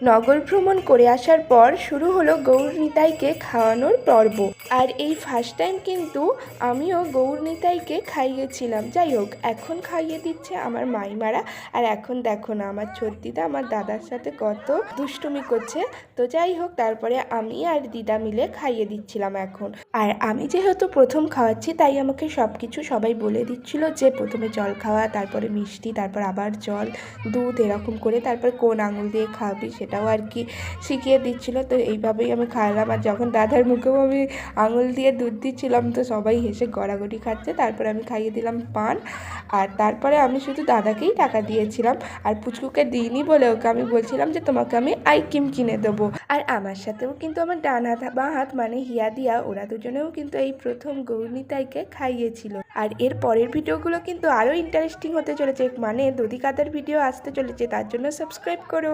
নগর ভ্রমণ করে আসার পর শুরু হলো গৌরনিতাইকে খাওয়ানোর পর্ব। আর এই ফার্স্ট টাইম কিন্তু আমিও গৌরনিতাইকে খাইয়েছিলাম। যাই হোক, এখন খাইয়ে দিচ্ছে আমার মাইমারা। আর এখন দেখো না আমার ছোটদিদা আমার দাদার সাথে কত দুষ্টুমি করছে। তো যাই হোক, তারপরে আমি আর দিদা মিলে খাইয়ে দিচ্ছিলাম এখন। আর আমি যেহেতু প্রথম খাওয়াচ্ছি তাই আমাকে সব কিছু সবাই বলে দিচ্ছিল যে প্রথমে জল খাওয়া, তারপরে মিষ্টি, তারপর আবার জল, দুধ, এরকম করে তারপর কোন আঙুল দিয়ে খাওয়াবি সেটাও আর কি শিখিয়ে দিচ্ছিল। তো এইভাবেই আমি খাওয়ালাম। আর যখন দাদার মুখেও আমি আঙুল দিয়ে দুধ দিচ্ছিলাম তো সবাই হেসে গড়াগড়ি খাচ্ছে। তারপরে আমি খাইয়ে দিলাম পান। আর তারপরে আমি শুধু দাদাকেই টাকা দিয়েছিলাম, আর পুচকুকে দিইনি বলে ওকে আমি বলছিলাম যে তোমাকে আমি আইক্রিম কিনে দেবো। আর আমার সাথেও কিন্তু আমার ডান হাত বাঁ হাত মানে হিয়া দিয়া, ওরা দুজনেও কিন্তু এই প্রথম গৌরনিতাইকে খাইয়েছিল। আর এর পরের ভিডিওগুলো কিন্তু আরও ইন্টারেস্টিং হতে চলেছে, মানে দধি কাদার ভিডিও আসতে চলেছে, তার জন্য সাবস্ক্রাইব করো।